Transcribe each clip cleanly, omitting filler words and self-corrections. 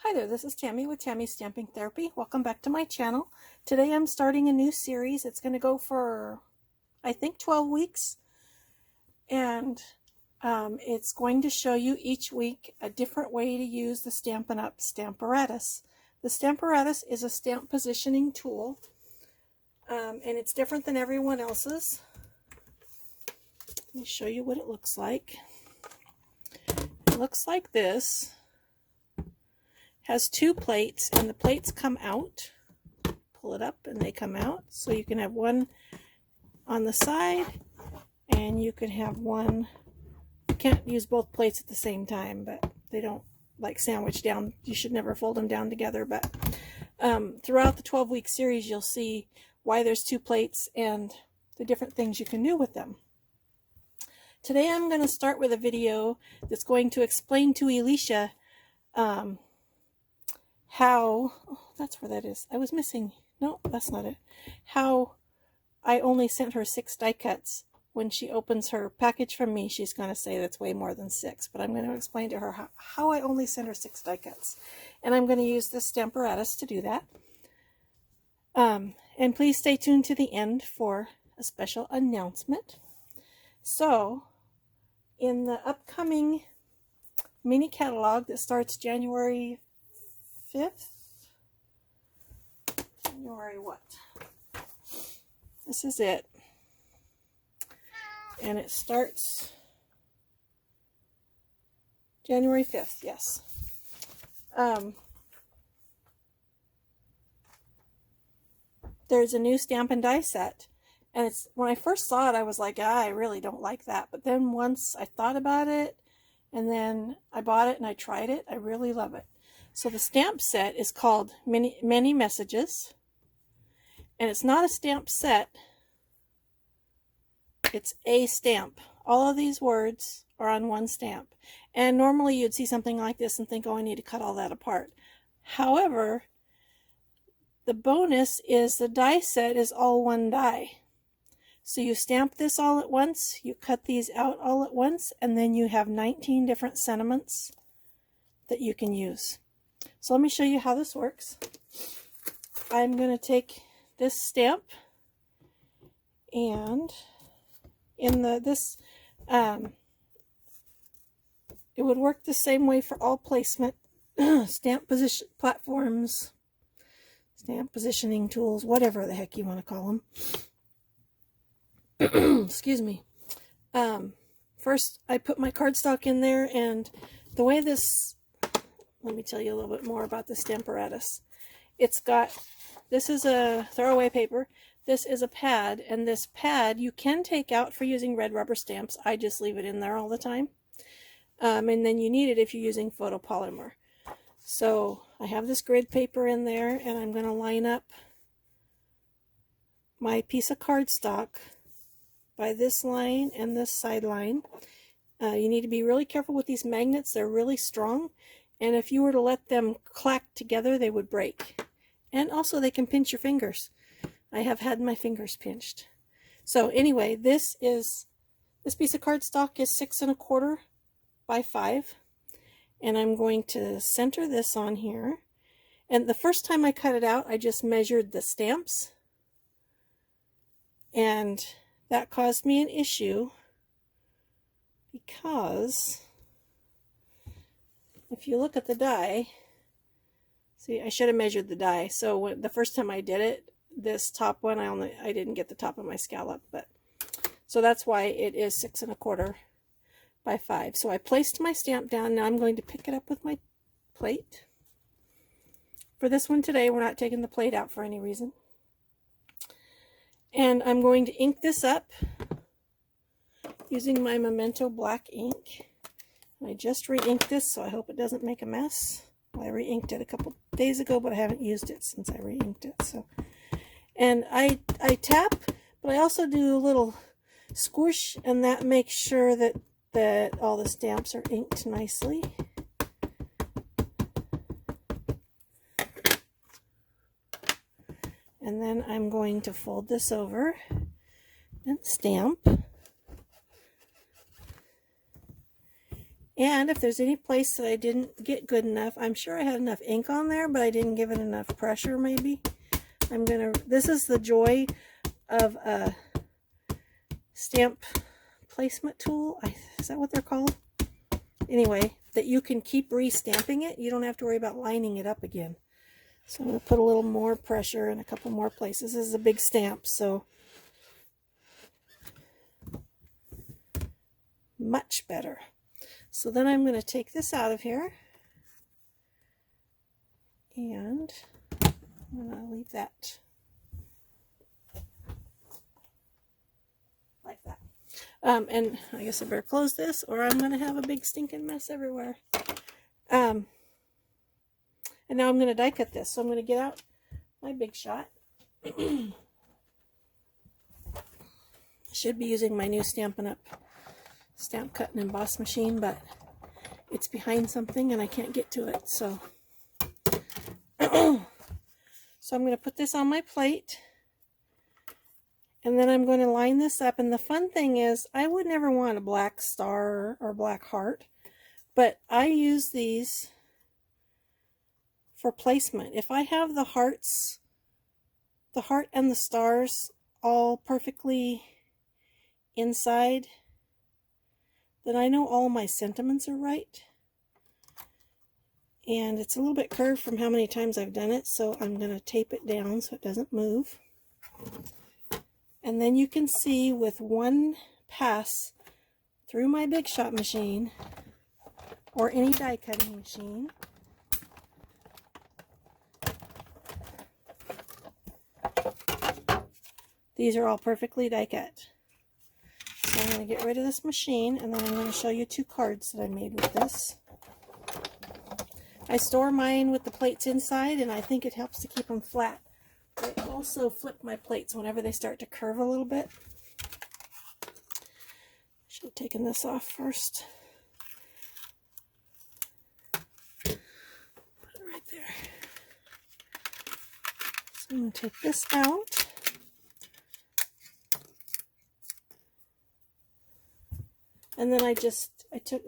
Hi there, this is Tammy with Tammy's Stamping Therapy. Welcome back to my channel. Today I'm starting a new series. It's going to go for, I think, 12 weeks. And it's going to show you each week a different way to use the Stampin' Up! Stamparatus. The Stamparatus is a stamp positioning tool, and it's different than everyone else's. Let me show you what it looks like. It looks like this. Has two plates, and the plates come out. Pull it up and they come out, so you can have one on the side and you can have one. You can't use both plates at the same time, but they don't like sandwich down. You should never fold them down together, but throughout the 12-week series you'll see why there's two plates and the different things you can do with them. Today I'm going to start with a video that's going to explain to Alicia how, oh, that's where that is. I was missing, no, that's not it. How I only sent her 6 die cuts. When she opens her package from me, she's going to say that's way more than 6. But I'm going to explain to her how I only sent her 6 die cuts. And I'm going to use this Stamparatus to do that. And please stay tuned to the end for a special announcement. So, in the upcoming mini catalog that starts January 5th? January what? This is it. And it starts January 5th, yes. There's a new stamp and die set. And it's, when I first saw it, I was like, I really don't like that. But then once I thought about it, and then I bought it and I tried it, I really love it. So the stamp set is called Many Messages, and it's not a stamp set, it's a stamp. All of these words are on one stamp, and normally you'd see something like this and think, oh, I need to cut all that apart. However, the bonus is the die set is all one die. So you stamp this all at once, you cut these out all at once, and then you have 19 different sentiments that you can use. So let me show you how this works. I'm going to take this stamp, and in it would work the same way for all placement stamp position platforms, stamp positioning tools, whatever the heck you want to call them. Excuse me. First I put my cardstock in there, and the way this, let me tell you a little bit more about the Stamparatus. It's got, this is a throwaway paper, this is a pad, and this pad you can take out for using red rubber stamps. I just leave it in there all the time. And then you need it if you're using photopolymer. So I have this grid paper in there, and I'm going to line up my piece of cardstock by this line and this side line. You need to be really careful with these magnets. They're really strong. And if you were to let them clack together, they would break. And also they can pinch your fingers. I have had my fingers pinched. So anyway, this piece of cardstock is 6 1/4 by 5. And I'm going to center this on here. And the first time I cut it out, I just measured the stamps. And that caused me an issue because if you look at the die, see, I should have measured the die. So the first time I did it, this top one, I didn't get the top of my scallop, but so that's why it is 6 1/4 by 5. So I placed my stamp down. Now I'm going to pick it up with my plate. For this one today, we're not taking the plate out for any reason. And I'm going to ink this up using my Memento black ink. I just re-inked this, so I hope it doesn't make a mess. Well, I re-inked it a couple days ago, but I haven't used it since I re-inked it. So, and I tap, but I also do a little squish, and that makes sure that all the stamps are inked nicely. And then I'm going to fold this over and stamp. And if there's any place that I didn't get good enough, I'm sure I had enough ink on there, but I didn't give it enough pressure maybe. This is the joy of a stamp placement tool. Is that what they're called? Anyway, that you can keep re-stamping it. You don't have to worry about lining it up again. So I'm going to put a little more pressure in a couple more places. This is a big stamp, so much better. So then I'm going to take this out of here, and I'm going to leave that like that. And I guess I better close this, or I'm going to have a big stinking mess everywhere. And now I'm going to die cut this. So I'm going to get out my Big Shot. Should be using my new Stampin' Up stamp cut and emboss machine, but it's behind something and I can't get to it. So, so I'm going to put this on my plate. And then I'm going to line this up. And the fun thing is, I would never want a black star or black heart, but I use these for placement. If I have the hearts, the heart and the stars all perfectly inside, then I know all my sentiments are right. And it's a little bit curved from how many times I've done it, so I'm going to tape it down so it doesn't move. And then you can see with one pass through my Big Shot machine or any die cutting machine, these are all perfectly die cut. So I'm going to get rid of this machine, and then I'm going to show you 2 cards that I made with this. I store mine with the plates inside, and I think it helps to keep them flat. I also flip my plates whenever they start to curve a little bit. Should have taken this off first. Put it right there. So I'm going to take this out. And then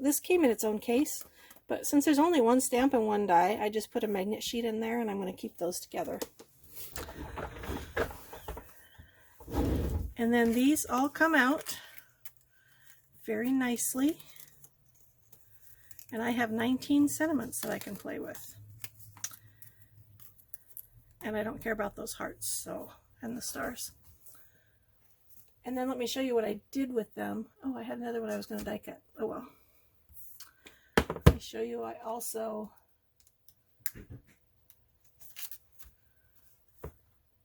this came in its own case, but since there's only one stamp and one die, I just put a magnet sheet in there, and I'm going to keep those together. And then these all come out very nicely. And I have 19 sentiments that I can play with. And I don't care about those hearts, and the stars. And then let me show you what I did with them. Oh, I had another one I was going to die cut. Oh well. Let me show you, I also...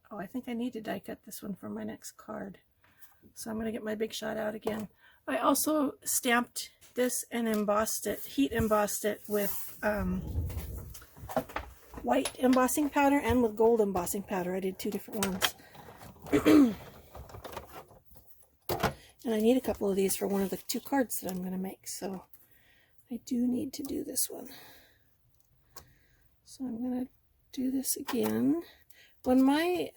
Oh, I think I need to die cut this one for my next card. So I'm going to get my Big Shot out again. I also stamped this and embossed it, heat embossed it with white embossing powder and with gold embossing powder. I did 2 different ones. And I need a couple of these for one of the 2 cards that I'm going to make. So I do need to do this one. So I'm going to do this again. When my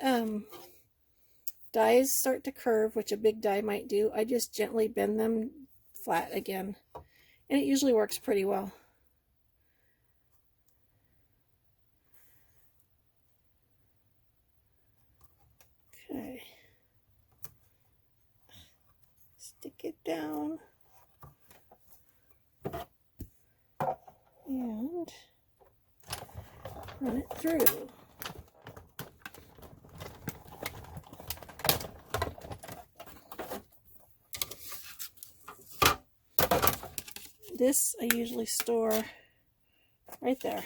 dies start to curve, which a big die might do, I just gently bend them flat again. And it usually works pretty well. Okay. Stick it down. And run it through. This I usually store right there.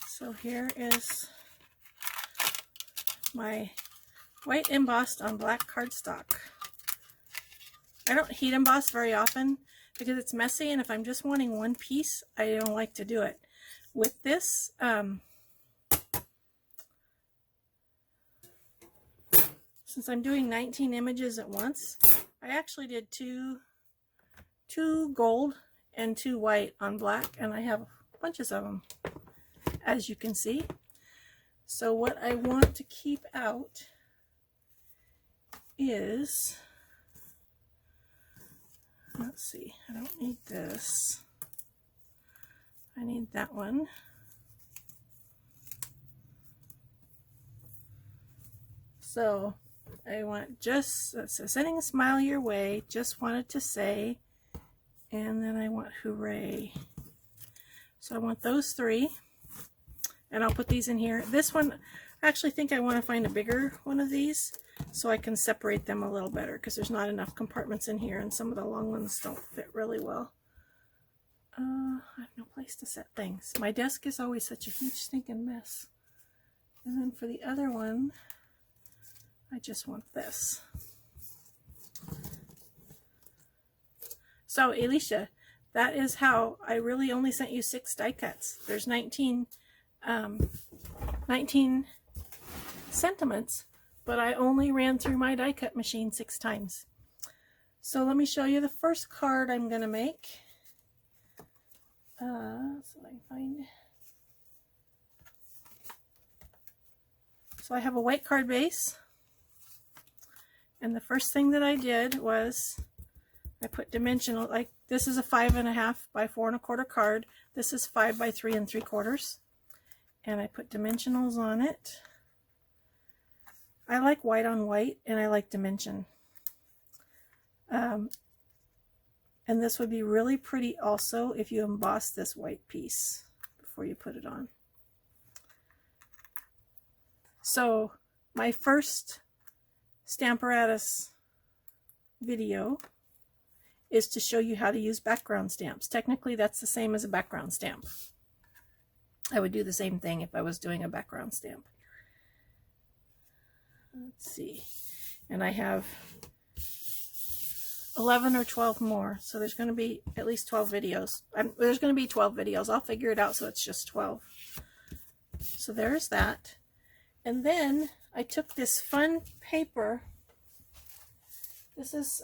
So here is my white embossed on black cardstock. I don't heat emboss very often because it's messy, and if I'm just wanting one piece, I don't like to do it. With this, since I'm doing 19 images at once, I actually did two gold and 2 white on black, and I have bunches of them. as you can see. So what I want to keep out is, let's see, I don't need this. I need that one. So I want just, that says sending a smile your way, just wanted to say, and then I want hooray. So I want those three, and I'll put these in here. This one, I actually think I want to find a bigger one of these so I can separate them a little better, because there's not enough compartments in here and some of the long ones don't fit really well. I have no place to set things. My desk is always such a huge stinking mess. And then for the other one, I just want this. So Alicia, that is how I really only sent you 6 die cuts. There's 19 sentiments, but I only ran through my die cut machine 6 times. So let me show you the first card I'm going to make. So I can find. So I have a white card base, and the first thing that I did was I put dimensional, like this is a 5.5 by 4 1/4 card. This is 5 by 3 3/4, and I put dimensionals on it. I like white on white, and I like dimension. And this would be really pretty also if you emboss this white piece before you put it on. So my first Stamparatus video is to show you how to use background stamps. Technically that's the same as a background stamp. I would do the same thing if I was doing a background stamp. Let's see. And I have 11 or 12 more, so there's going to be at least 12 videos. There's going to be 12 videos. I'll figure it out so it's just 12. So there's that. And then I took this fun paper. This is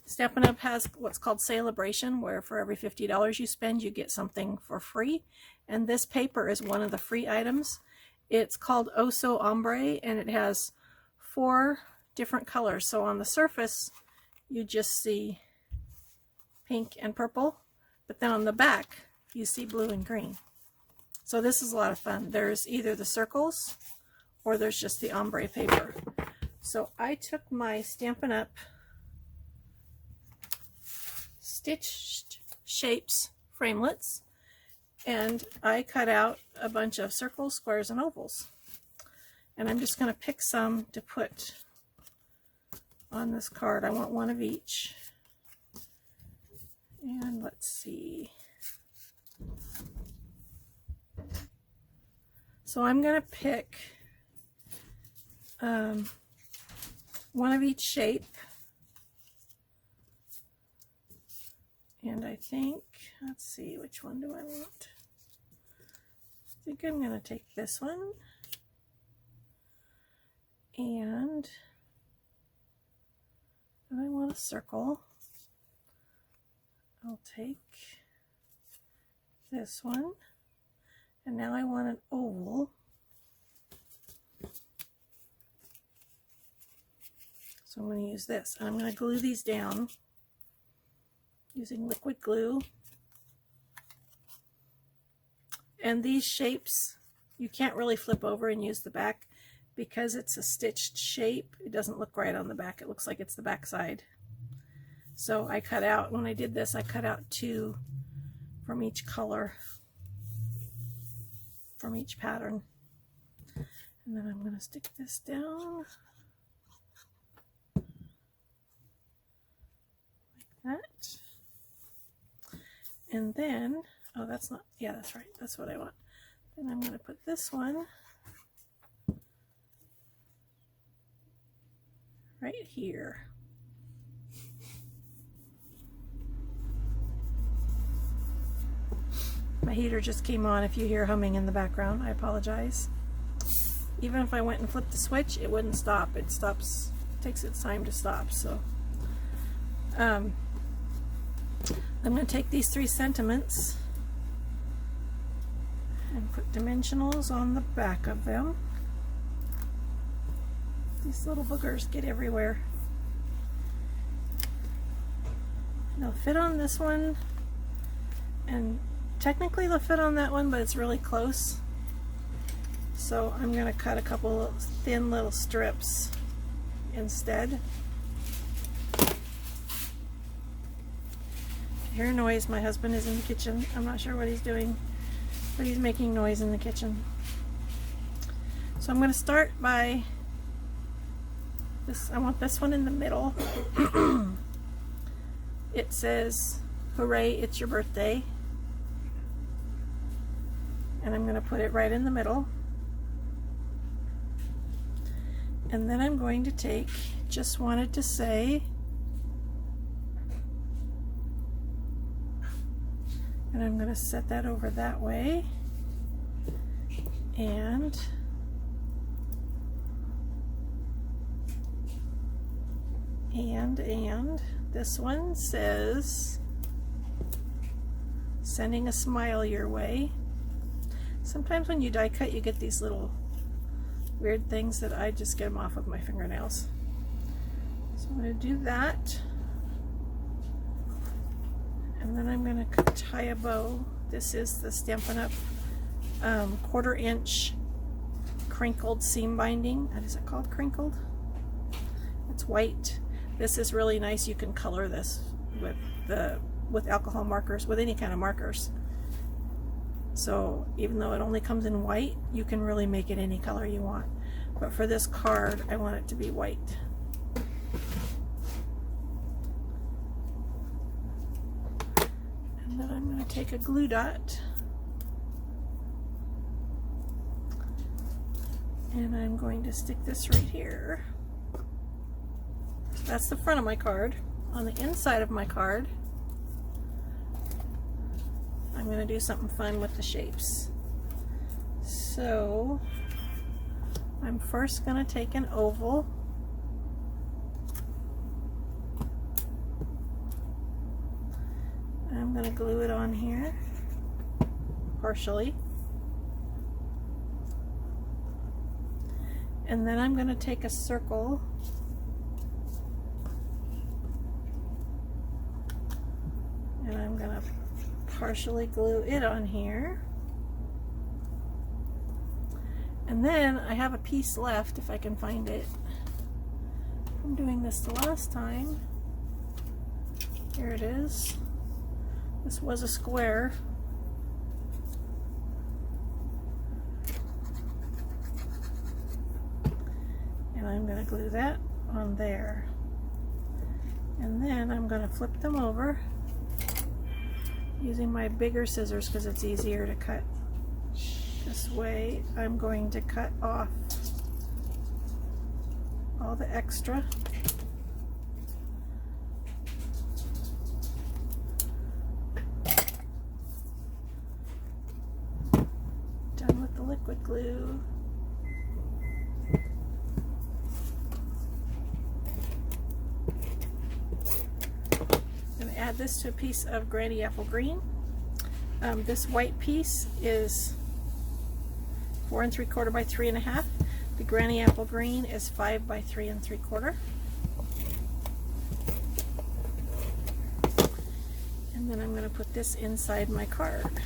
Stampin' Up! Has what's called Celebration, where for every $50 you spend you get something for free, and this paper is one of the free items. It's called Oso Ombre, and it has 4 different colors. So on the surface you just see pink and purple, but then on the back you see blue and green. So this is a lot of fun. There's either the circles or there's just the ombre paper. So I took my Stampin' Up! Stitched Shapes framelits, and I cut out a bunch of circles, squares, and ovals. And I'm just going to pick some to put on this card. I want one of each. And let's see. So I'm going to pick one of each shape. And I think, let's see, which one do I want? I think I'm going to take this one. And I want a circle. I'll take this one. And now I want an oval. So I'm going to use this. And I'm going to glue these down using liquid glue. And these shapes, you can't really flip over and use the back because it's a stitched shape. It doesn't look right on the back. It looks like it's the back side. So I cut out, when I did this, I cut out 2 from each color, from each pattern. And then I'm going to stick this down like that. And then, oh, that's not, yeah, that's right. That's what I want. Then I'm going to put this one right here. My heater just came on. If you hear humming in the background, I apologize. Even if I went and flipped the switch, it wouldn't stop. It stops, takes its time to stop. So I'm going to take these 3 sentiments And put dimensionals on the back of them. These little boogers get everywhere. They'll fit on this one, and technically they'll fit on that one, but it's really close. So I'm going to cut a couple of thin little strips instead. Hear a noise. My husband is in the kitchen. I'm not sure what he's doing, but he's making noise in the kitchen. So I'm going to start by this. I want this one in the middle. It says, "Hooray, it's your birthday." And I'm going to put it right in the middle. And then I'm going to take "Just wanted to say," and I'm going to set that over that way. And this one says, "Sending a smile your way." Sometimes when you die cut, you get these little weird things that I just get them off of my fingernails. So I'm going to do that. And then I'm going to tie a bow. This is the Stampin' Up 1/4 inch crinkled seam binding. Is it called crinkled? It's white. This is really nice. You can color this with alcohol markers, with any kind of markers. So even though it only comes in white, you can really make it any color you want. But for this card, I want it to be white. And then I'm going to take a glue dot, and I'm going to stick this right here. So that's the front of my card. On the inside of my card, I'm going to do something fun with the shapes. So I'm first going to take an oval, and I'm going to glue it on here partially, and then I'm going to take a circle and I'm going to partially glue it on here. And then I have a piece left, if I can find it. I'm doing this the last time. Here it is. This was a square. And I'm going to glue that on there. And then I'm going to flip them over using my bigger scissors because it's easier to cut. This way I'm going to cut off all the extra. Done with the liquid glue. I'm going to add this to a piece of Granny Apple Green. This white piece is 4 3/4 by 3 1/2. The Granny Apple Green is 5 by 3 3/4. And then I'm going to put this inside my card.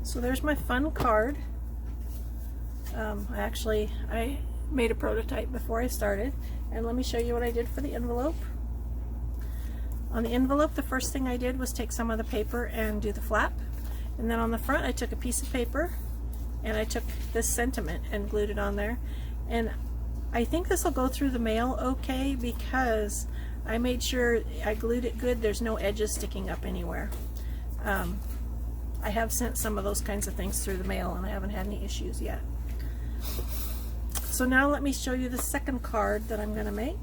So there's my fun card. I made a prototype before I started, and let me show you what I did for the envelope. On the envelope, the first thing I did was take some of the paper and do the flap, and then on the front I took a piece of paper and I took this sentiment and glued it on there. And I think this will go through the mail okay because I made sure I glued it good. There's no edges sticking up anywhere. I have sent some of those kinds of things through the mail and I haven't had any issues yet. So now let me show you the second card that I'm going to make.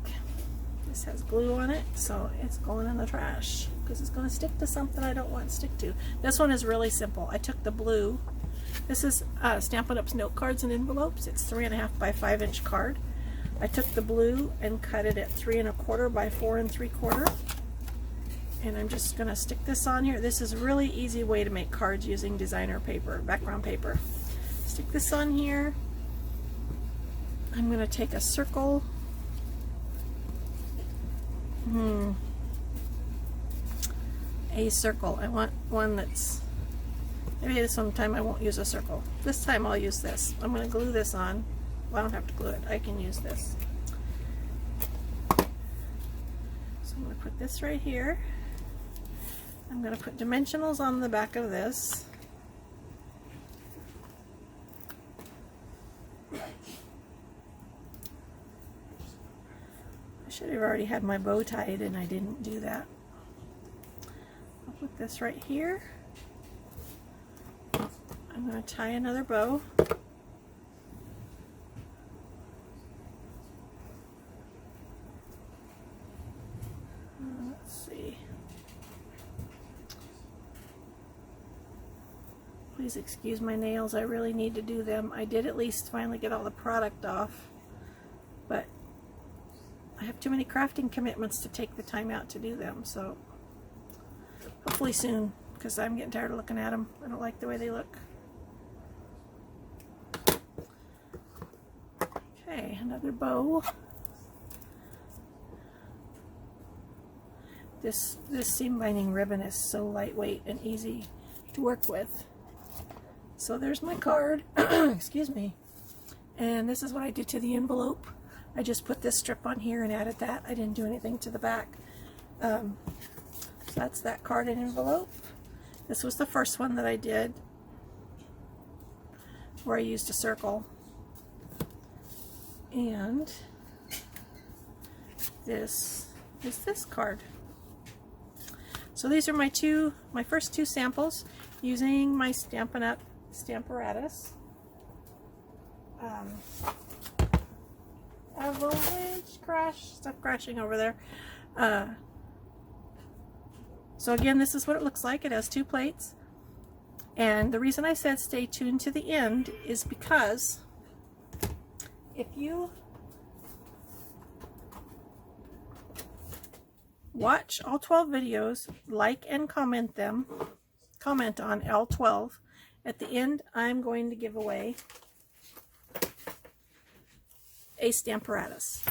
This has glue on it, so it's going in the trash because it's going to stick to something I don't want to stick to. This one is really simple. I took the blue. This is Stampin' Up's note cards and envelopes. It's 3 1/2 by 5 inch card. I took the blue and cut it at 3 1/4 by 4 3/4, And I'm just going to stick this on here. This is a really easy way to make cards using designer paper, background paper. Stick this on here. I'm going to take a circle. A circle. I want one that's, maybe this sometime I won't use a circle. This time I'll use this. I'm going to glue this on. Well, I don't have to glue it. I can use this. So I'm going to put this right here. I'm going to put dimensionals on the back of this. I should have already had my bow tied and I didn't do that. I'll put this right here. I'm going to tie another bow. Let's see. Please excuse my nails. I really need to do them. I did at least finally get all the product off, but I have too many crafting commitments to take the time out to do them, so hopefully soon, because I'm getting tired of looking at them. I don't like the way they look. Okay, another bow. This seam binding ribbon is so lightweight and easy to work with. So there's my card. Excuse me. And this is what I did to the envelope. I just put this strip on here and added that. I didn't do anything to the back. So that's that card and envelope. This was the first one that I did, where I used a circle. And this is this card. So these are my first two samples using my Stampin' Up Stamparatus. Avalanche crash, stuff crashing over there. So again, this is what it looks like. It has two plates. And the reason I said stay tuned to the end is because if you watch all 12 videos, like and comment on all 12. At the end, I'm going to give away a Stamparatus.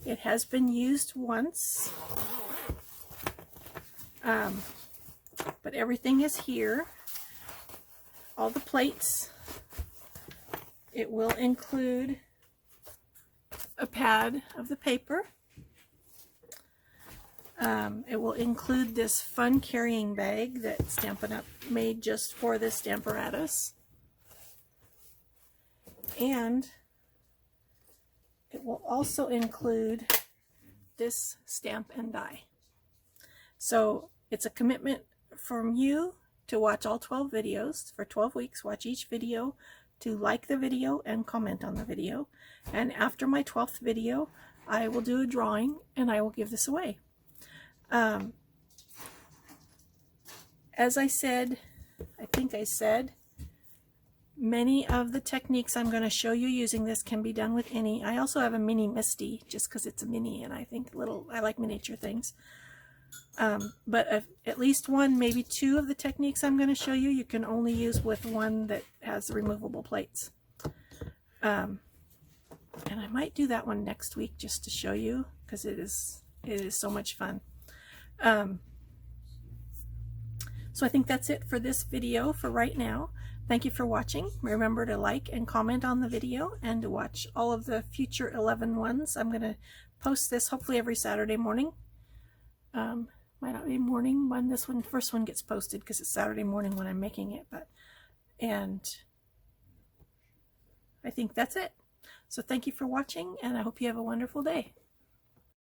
It has been used once, but everything is here. All the plates. It will include a pad of the paper. It will include this fun carrying bag that Stampin' Up made just for this Stamparatus. And it will also include this stamp and die. So it's a commitment from you to watch all 12 videos for 12 weeks. Watch each video, to like the video and comment on the video. And after my 12th video, I will do a drawing and I will give this away. As I said, I think I said, many of the techniques I'm going to show you using this can be done with any. I also have a mini Misty, just because it's a mini and I think I like miniature things. But at least one, maybe two of the techniques I'm going to show you, you can only use with one that has removable plates. And I might do that one next week just to show you, because it is so much fun. So I think that's it for this video for right now. Thank you for watching. Remember to like and comment on the video and to watch all of the future 11 ones. I'm going to post this hopefully every Saturday morning. Might not be morning when this first one gets posted, because it's Saturday morning when I'm making it. And I think that's it. So thank you for watching, and I hope you have a wonderful day.